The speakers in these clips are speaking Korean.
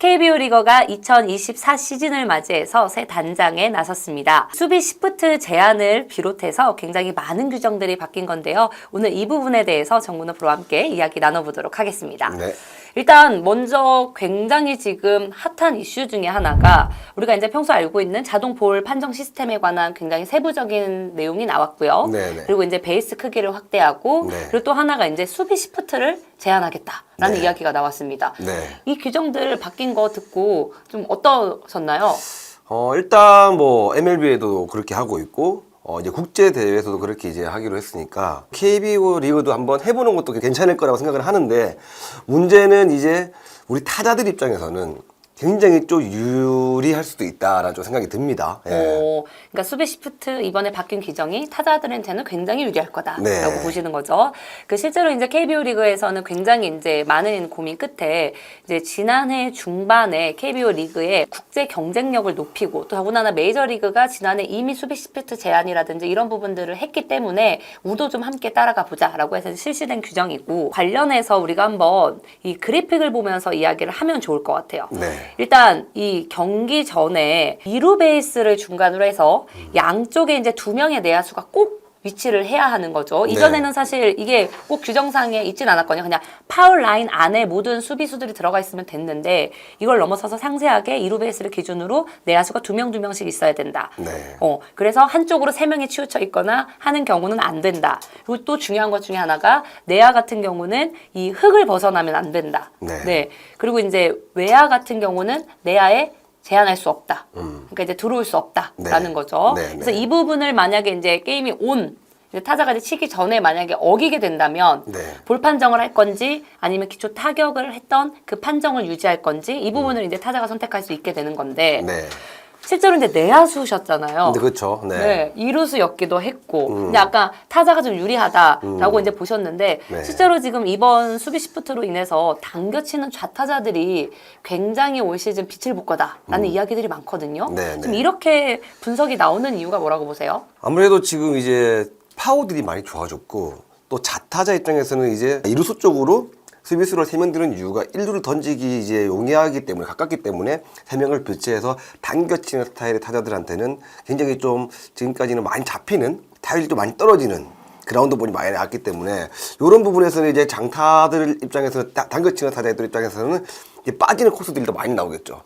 KBO 리거가 2024 시즌을 맞이해서 새 단장에 나섰습니다. 수비 시프트 제한을 비롯해서 굉장히 많은 규정들이 바뀐 건데요. 오늘 이 부분에 대해서 정문호 프로와 함께 이야기 나눠보도록 하겠습니다. 네. 일단 먼저 굉장히 지금 핫한 이슈 중에 하나가 우리가 이제 평소 알고 있는 자동 볼 판정 시스템에 관한 굉장히 세부적인 내용이 나왔고요. 네네. 그리고 이제 베이스 크기를 확대하고 네. 그리고 또 하나가 이제 수비 시프트를 제한하겠다라는 네. 이야기가 나왔습니다. 네. 이 규정들 바뀐 거 듣고 좀 어떠셨나요? 일단 뭐 MLB에도 그렇게 하고 있고 이제 국제 대회에서도 그렇게 이제 하기로 했으니까 KBO 리그도 한번 해보는 것도 괜찮을 거라고 생각을 하는데, 문제는 이제 우리 타자들 입장에서는 굉장히 좀 유리할 수도 있다라는 좀 생각이 듭니다. 예. 그러니까 수비 시프트 이번에 바뀐 규정이 타자들한테는 굉장히 유리할 거다라고 네. 보시는 거죠. 그 실제로 이제 KBO 리그에서는 굉장히 이제 많은 고민 끝에 이제 지난해 중반에 KBO 리그의 국제 경쟁력을 높이고 또 더군다나 메이저 리그가 지난해 이미 수비 시프트 제한이라든지 이런 부분들을 했기 때문에 우도 좀 함께 따라가 보자라고 해서 실시된 규정이고, 관련해서 우리가 한번 이 그래픽을 보면서 이야기를 하면 좋을 것 같아요. 네. 일단 이 경기 전에 2루 베이스를 중간으로 해서 양쪽에 이제 2명의 내야수가 꼭 위치를 해야 하는 거죠. 네. 이전에는 사실 이게 꼭 규정상에 있진 않았거든요. 그냥 파울 라인 안에 모든 수비수들이 들어가 있으면 됐는데, 이걸 넘어서서 상세하게 2루 베이스를 기준으로 내야수가 2명씩 있어야 된다. 네. 그래서 한쪽으로 3명이 치우쳐 있거나 하는 경우는 안 된다. 그리고 또 중요한 것 중에 하나가 내야 같은 경우는 이 흙을 벗어나면 안 된다. 네. 그리고 이제 외야 같은 경우는 내야에 제한할 수 없다. 그러니까 이제 들어올 수 없다라는 네. 거죠. 네, 그래서 네. 이 부분을 만약에 이제 게임이 이제 타자가 이제 치기 전에 만약에 어기게 된다면 네. 볼 판정을 할 건지 아니면 기초 타격을 했던 그 판정을 유지할 건지 이 부분을 이제 타자가 선택할 수 있게 되는 건데, 네. 실제로 이제 내야수셨잖아요. 근데 그렇죠. 네. 이루수였기도 했고, 근데 아까 타자가 좀 유리하다라고 이제 보셨는데, 네. 실제로 지금 이번 수비 시프트로 인해서 당겨치는 좌타자들이 굉장히 올 시즌 빛을 볼 거다라는 이야기들이 많거든요. 네, 지금 네. 이렇게 분석이 나오는 이유가 뭐라고 보세요? 아무래도 지금 이제 파워들이 많이 좋아졌고, 또 자타자 입장에서는 이제 이루수 쪽으로 수비수를 3명 드는 이유가 1루를 던지기 이제 용이하기 때문에, 가깝기 때문에 3명을 교체해서 당겨치는 스타일의 타자들한테는 굉장히 좀 지금까지는 많이 잡히는, 타율도 많이 떨어지는 그라운드볼이 많이 나왔기 때문에, 이런 부분에서는 이제 장타들 입장에서 당겨치는 타자들 입장에서는 이제 빠지는 코스들이 더 많이 나오겠죠.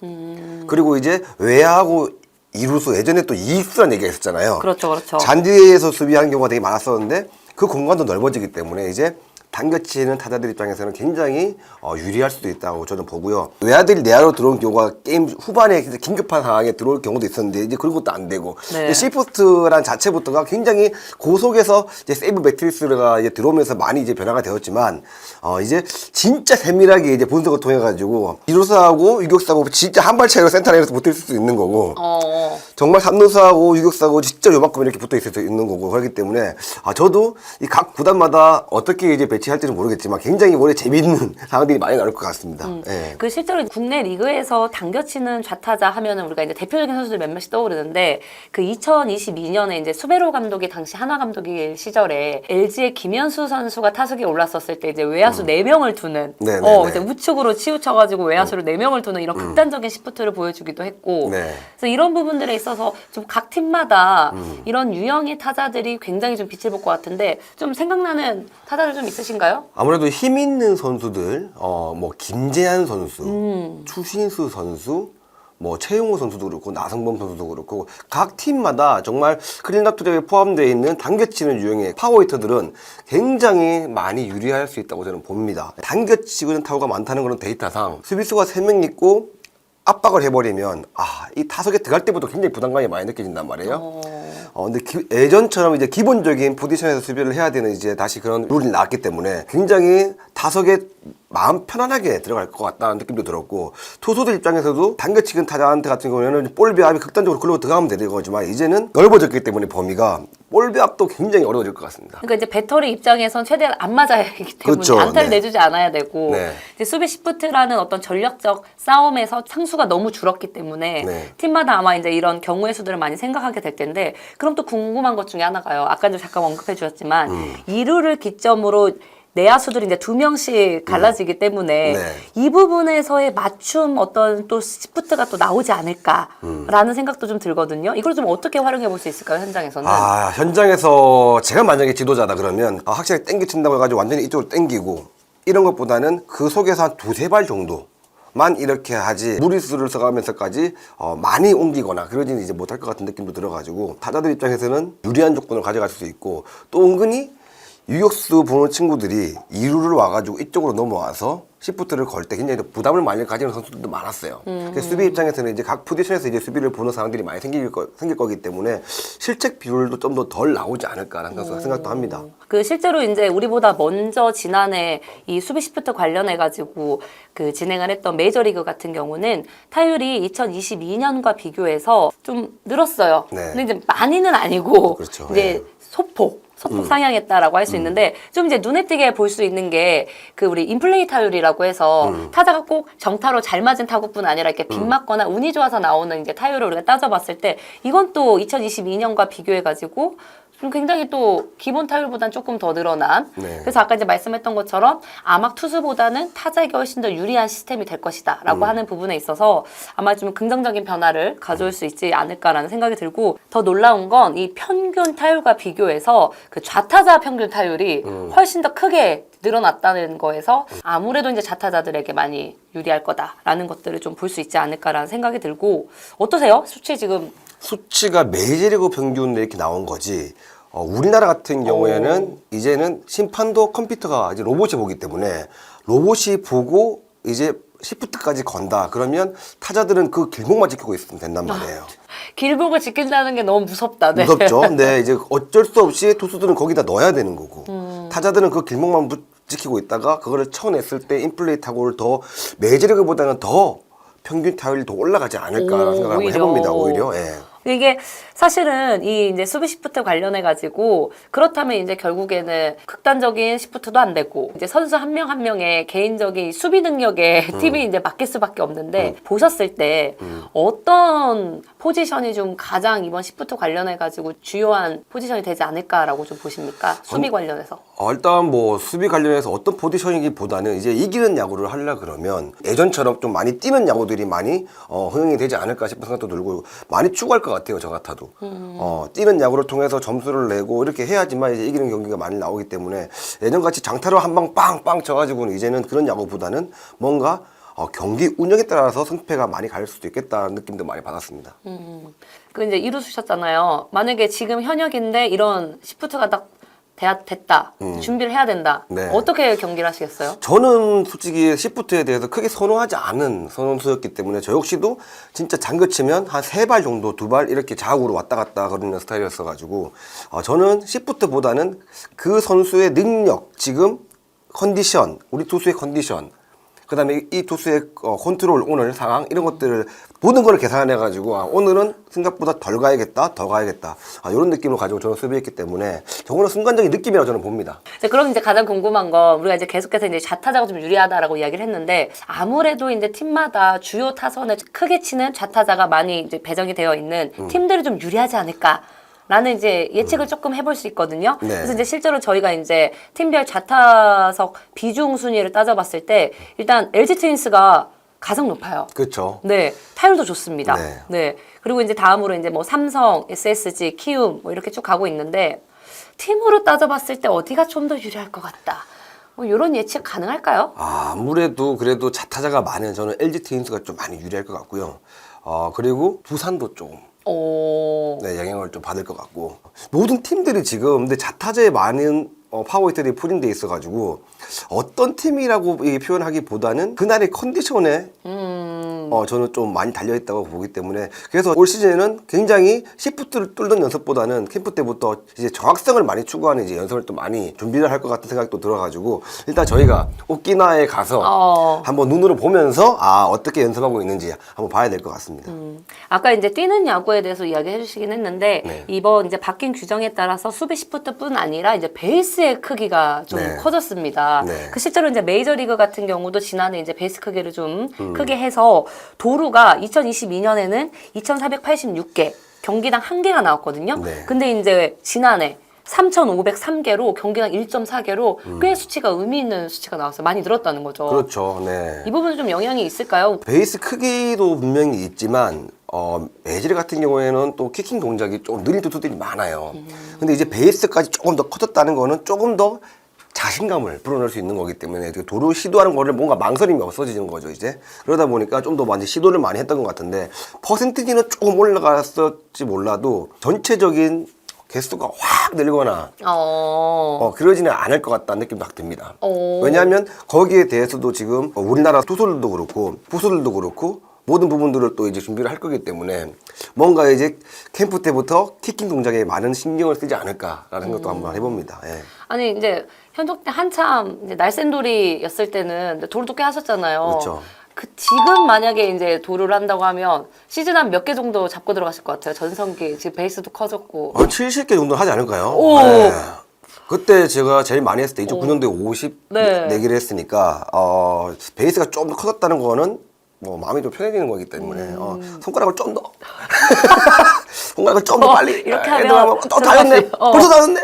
그리고 이제 외야하고 이루수, 예전에 또 이익수라는 얘기가 있었잖아요. 그렇죠. 잔디에서 수비하는 경우가 되게 많았었는데 그 공간도 넓어지기 때문에 이제 당겨치는 타자들 입장에서는 굉장히 유리할 수도 있다고 저는 보고요. 외야들이 내야로 들어온 경우가 게임 후반에 긴급한 상황에 들어올 경우도 있었는데, 이제 그런 것도 안 되고, 네. 시프트란 자체부터가 굉장히 고속에서 이제 세이브 매트리스가 이제 들어오면서 많이 이제 변화가 되었지만, 이제 진짜 세밀하게 이제 분석을 통해 가지고 이루수하고 유격수하고 진짜 한 발 차이로 센터 라인에서 붙어 있을 수 있는 거고, 정말 삼루수하고 유격수하고 진짜 요만큼 이렇게 붙어 있을 수 있는 거고, 그렇기 때문에 저도 이 각 구단마다 어떻게 이제 배치할지는 모르겠지만 굉장히 올해 재미있는 상황들이 많이 나올 것 같습니다. 예. 그 실제로 국내 리그에서 당겨치는 좌타자 하면은 우리가 이제 대표적인 선수들 몇몇이 떠오르는데, 그 2022년에 이제 수베로 감독이 당시 한화 감독일 시절에 LG의 김현수 선수가 타석에 올랐었을 때 이제 외야수 4명을 두는 네네네. 이제 우측으로 치우쳐가지고 외야수를 4명을 두는 이런 극단적인 시프트를 보여주기도 했고, 네. 그래서 이런 부분들에 있어서 좀 각 팀마다 이런 유형의 타자들이 굉장히 좀 빛을 볼 것 같은데, 좀 생각나는 타자들 좀 있으신가요? 아무래도 힘 있는 선수들, 뭐 김재한 선수, 추신수 선수, 뭐 최용호 선수도 그렇고 나성범 선수도 그렇고, 각 팀마다 정말 클린업 투자에 포함되어 있는 당겨치는 유형의 파워히터들은 굉장히 많이 유리할 수 있다고 저는 봅니다. 당겨치는 타구가 많다는 그런 데이터상 수비수가 3명 있고 압박을 해버리면 이 타석에 들어갈 때부터 굉장히 부담감이 많이 느껴진단 말이에요. 근데 예전처럼 이제 기본적인 포지션에서 수비를 해야 되는 이제 다시 그런 룰이 나왔기 때문에 굉장히 타석에 마음 편안하게 들어갈 것 같다는 느낌도 들었고, 투수들 입장에서도 당겨치는 타자한테 같은 경우에는 볼 배합이 극단적으로 글로 들어가면 되는 거지만, 이제는 넓어졌기 때문에 범위가 볼 배합도 굉장히 어려워질 것 같습니다. 그러니까 이제 배터리 입장에선 최대한 안 맞아야 하기 때문에 그렇죠. 안타를 네. 내주지 않아야 되고, 네. 이제 수비 시프트라는 어떤 전력적 싸움에서 상수가 너무 줄었기 때문에 네. 팀마다 아마 이제 이런 경우의 수들을 많이 생각하게 될 텐데, 그럼 또 궁금한 것 중에 하나가요. 아까 좀 잠깐 언급해 주셨지만 2루를 기점으로 내야수들이 이제 2명씩 갈라지기 때문에 네. 이 부분에서의 맞춤 어떤 또 시프트가 또 나오지 않을까라는 생각도 좀 들거든요. 이걸 좀 어떻게 활용해 볼 수 있을까요, 현장에서는? 현장에서 제가 만약에 지도자다 그러면 확실히 땡겨친다고 해가지고 완전히 이쪽으로 땡기고 이런 것보다는 그 속에서 한 2-3발 정도만 이렇게 하지 무리수를 써가면서까지 많이 옮기거나 그러지는 이제 못할 것 같은 느낌도 들어가지고 타자들 입장에서는 유리한 조건을 가져갈 수 있고 또 은근히 유격수 보는 친구들이 2루를 와가지고 이쪽으로 넘어와서 시프트를 걸 때 굉장히 부담을 많이 가지는 선수들도 많았어요. 그래서 수비 입장에서는 이제 각 포지션에서 이제 수비를 보는 상황들이 많이 생길 거기 때문에 실책 비율도 좀 더 덜 나오지 않을까라는 생각도 합니다. 그 실제로 이제 우리보다 먼저 지난해 이 수비 시프트 관련해 가지고 그 진행을 했던 메이저리그 같은 경우는 타율이 2022년과 비교해서 좀 늘었어요. 네. 근데 이제 많이는 아니고 그렇죠. 이제 소폭 상향했다라고 할 수 있는데 좀 이제 눈에 띄게 볼 수 있는 게 그 우리 인플레이 타율이라고 해서 타자가 꼭 정타로 잘 맞은 타구뿐 아니라 이렇게 빗 맞거나 운이 좋아서 나오는 이제 타율을 우리가 따져봤을 때 이건 또 2022년과 비교해 가지고 좀 굉장히 또 기본 타율보다는 조금 더 늘어난 네. 그래서 아까 이제 말씀했던 것처럼 아마 투수보다는 타자에게 훨씬 더 유리한 시스템이 될 것이다 라고 하는 부분에 있어서 아마 좀 긍정적인 변화를 가져올 수 있지 않을까라는 생각이 들고 더 놀라운 건 이 평균 타율과 비교해서 그 좌타자 평균 타율이 훨씬 더 크게 늘어났다는 거에서 아무래도 이제 좌타자들에게 많이 유리할 거다라는 것들을 좀 볼 수 있지 않을까라는 생각이 들고 어떠세요? 수치 지금 수치가 메이저리그 평균 이렇게 나온 거지. 우리나라 같은 경우에는 이제는 심판도 컴퓨터가 이제 로봇이 보기 때문에 로봇이 보고 이제 시프트까지 건다. 그러면 타자들은 그 길목만 지키고 있으면 된단 말이에요. 길목을 지킨다는 게 너무 무섭다. 네. 무섭죠. 근데 이제 어쩔 수 없이 투수들은 거기다 넣어야 되는 거고 타자들은 그 길목만 지키고 있다가 그거를 쳐냈을 때 인플레이 타구를 더 메이저리그보다는 더 평균 타율이 더 올라가지 않을까라는 생각을 한번 해봅니다. 오히려. 예. 이게 사실은 이 이제 수비 시프트 관련해 가지고 그렇다면 이제 결국에는 극단적인 시프트도 안 되고 이제 선수 한 명 한 명의 개인적인 수비 능력에 팀이 이제 맡길 수밖에 없는데 보셨을 때 어떤 포지션이 좀 가장 이번 시프트 관련해 가지고 주요한 포지션이 되지 않을까라고 좀 보십니까? 수비 관련해서. 일단 뭐 수비 관련해서 어떤 포지션이기보다는 이제 이기는 야구를 하려 그러면 예전처럼 좀 많이 뛰는 야구들이 많이 허용이 되지 않을까 싶은 생각도 들고 많이 추구할 것 같아요. 저 같아도. 뛰는 야구를 통해서 점수를 내고 이렇게 해야지만 이제 이기는 경기가 많이 나오기 때문에 예전같이 장타로 한 방 빵빵 쳐가지고는 이제는 그런 야구보다는 뭔가 경기 운영에 따라서 승패가 많이 가릴 수도 있겠다는 느낌도 많이 받았습니다. 그 이제 이루수셨잖아요. 만약에 지금 현역인데 이런 시프트가 딱 됐다. 준비를 해야 된다. 네. 어떻게 경기를 하시겠어요? 저는 솔직히 시프트에 대해서 크게 선호하지 않은 선수였기 때문에 저 역시도 진짜 장거 치면 한 3발 정도 2발 이렇게 좌우로 왔다 갔다 거리는 스타일이었어가지고 저는 시프트보다는 그 선수의 능력, 지금 컨디션, 우리 투수의 컨디션 그 다음에 이 투수의 컨트롤 오늘 상황 이런 것들을 모든 걸 계산해가지고 오늘은 생각보다 덜 가야겠다 더 가야겠다 이런 느낌을 가지고 저는 수비했기 때문에 저거는 순간적인 느낌이라고 저는 봅니다. 그럼 이제 가장 궁금한 건 우리가 이제 계속해서 이제 좌타자가 좀 유리하다라고 이야기를 했는데 아무래도 이제 팀마다 주요 타선에 크게 치는 좌타자가 많이 이제 배정이 되어 있는 팀들이 좀 유리하지 않을까? 라는 이제 예측을 조금 해볼 수 있거든요. 네. 그래서 이제 실제로 저희가 이제 팀별 좌타석 비중 순위를 따져봤을 때 일단 LG 트윈스가 가장 높아요. 그렇죠. 네, 타율도 좋습니다. 네. 네. 그리고 이제 다음으로 이제 뭐 삼성, SSG, 키움 뭐 이렇게 쭉 가고 있는데 팀으로 따져봤을 때 어디가 좀 더 유리할 것 같다. 뭐 이런 예측 가능할까요? 아무래도 그래도 좌타자가 많은 저는 LG 트윈스가 좀 많이 유리할 것 같고요. 그리고 두산도 좀 네, 영향을 좀 받을 것 같고 모든 팀들이 지금 근데 좌타자에 많은 파워히터들이 포진돼 있어가지고 어떤 팀이라고 표현하기보다는 그날의 컨디션에 저는 좀 많이 달려있다고 보기 때문에 그래서 올 시즌에는 굉장히 시프트를 뚫는 연습보다는 캠프 때부터 이제 정확성을 많이 추구하는 이제 연습을 또 많이 준비를 할 것 같은 생각도 들어가지고 일단 저희가 오키나와에 가서 한번 눈으로 보면서 어떻게 연습하고 있는지 한번 봐야 될 것 같습니다. 아까 이제 뛰는 야구에 대해서 이야기해 주시긴 했는데 네. 이번 이제 바뀐 규정에 따라서 수비 시프트뿐 아니라 이제 베이스의 크기가 좀 네. 커졌습니다. 네. 그 실제로 이제 메이저리그 같은 경우도 지난해 이제 베이스 크기를 좀 크게 해서 도루가 2022년에는 2,486개 경기당 1개가 나왔거든요. 네. 근데 이제 지난해 3,503개로 경기당 1.4개로 꽤 수치가 의미 있는 수치가 나왔어요. 많이 늘었다는 거죠. 그렇죠. 네. 이 부분은 좀 영향이 있을까요? 베이스 크기도 분명히 있지만 메이저리 같은 경우에는 또 키킹 동작이 좀 느린 투수들이 많아요. 근데 이제 베이스까지 조금 더 커졌다는 거는 조금 더 자신감을 불어넣을 수 있는 거기 때문에 도루 시도하는 거를 뭔가 망설임이 없어지는 거죠, 이제. 그러다 보니까 좀 더 많이 시도를 많이 했던 것 같은데, 퍼센티지는 조금 올라갔을지 몰라도 전체적인 개수가 확 늘거나 그러지는 않을 것 같다는 느낌도 딱 듭니다. 왜냐하면 거기에 대해서도 지금 우리나라 투수들도 그렇고 포수들도 그렇고 모든 부분들을 또 이제 준비를 할 거기 때문에 뭔가 이제 캠프 때부터 키킹 동작에 많은 신경을 쓰지 않을까라는 생각도 한번 해봅니다. 예. 아니 이제 현역 때 한참 이제 날쌘돌이였을 때는 도루도 꽤 하셨잖아요. 그렇죠. 지금 만약에 이제 도루를 한다고 하면 시즌 한 몇 개 정도 잡고 들어가실 것 같아요. 전성기 지금 베이스도 커졌고. 한 70개 정도 하지 않을까요? 오. 네. 그때 제가 제일 많이 했을 때 2009년도에 네. 54개를 했으니까 베이스가 좀 더 커졌다는 거는 뭐 마음이 좀 편해지는 거기 때문에 손가락을 좀 더 손가락을 좀 더 빨리 이렇게 애들 하면 다 했네 벌써 다 했네.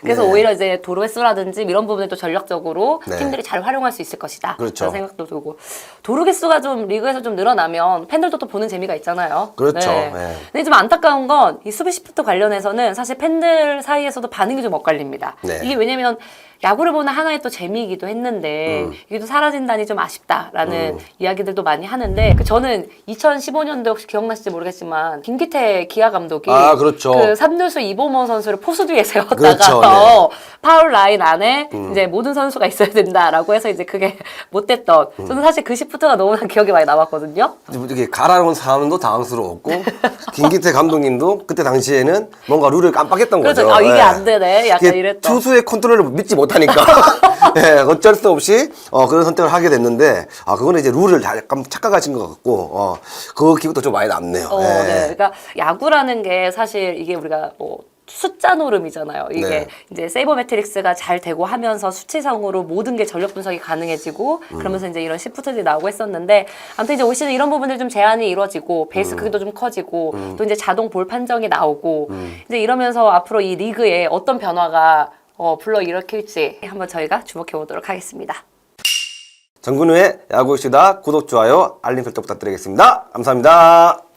그래서 네. 오히려 이제 도로 횟수라든지 이런 부분에 또 전략적으로 네. 팀들이 잘 활용할 수 있을 것이다. 그렇죠. 그런 생각도 들고 도루 개수가 좀 리그에서 좀 늘어나면 팬들도 또 보는 재미가 있잖아요. 그렇죠. 네. 네. 근데 좀 안타까운 건 이 수비 시프트 관련해서는 사실 팬들 사이에서도 반응이 좀 엇갈립니다. 네. 이게 왜냐면 야구를 보는 하나의 또 재미이기도 했는데 이게 또 사라진다니 좀 아쉽다라는 이야기들도 많이 하는데 저는 2015년도 혹시 기억나실지 모르겠지만 김기태 기아 감독이 그렇죠. 그 3루수 이범호 선수를 포수 뒤에 세웠다가 그렇죠, 네. 파울 라인 안에 이제 모든 선수가 있어야 된다라고 해서 이제 그게 못 됐던 저는 사실 그 시프트가 너무나 기억에 많이 남았거든요. 이게 갈아놓은 사람도 당황스러웠고 김기태 감독님도 그때 당시에는 뭔가 룰을 깜빡했던 그렇죠. 거죠. 이게 네. 안 되네. 약간 이게 이랬던. 투수의 컨트롤을 믿지 못하니까 네, 어쩔 수 없이 그런 선택을 하게 됐는데 그거는 이제 룰을 약간 착각하신 것 같고 그 기억도 좀 많이 남네요. 네. 그러니까 야구라는 게 사실 이게 우리가 뭐 숫자 노름이잖아요. 이게 네. 이제 세이버 매트릭스가 잘 되고 하면서 수치상으로 모든 게 전력 분석이 가능해지고 그러면서 이제 이런 시프트들이 나오고 했었는데 아무튼 이제 올 시즌 이런 부분들 좀 제한이 이루어지고 베이스 크기도 좀 커지고 또 이제 자동 볼 판정이 나오고 이제 이러면서 앞으로 이 리그에 어떤 변화가 불러일으킬지 한번 저희가 주목해 보도록 하겠습니다. 정근우의 야구시다 구독, 좋아요, 알림 설정 부탁드리겠습니다. 감사합니다.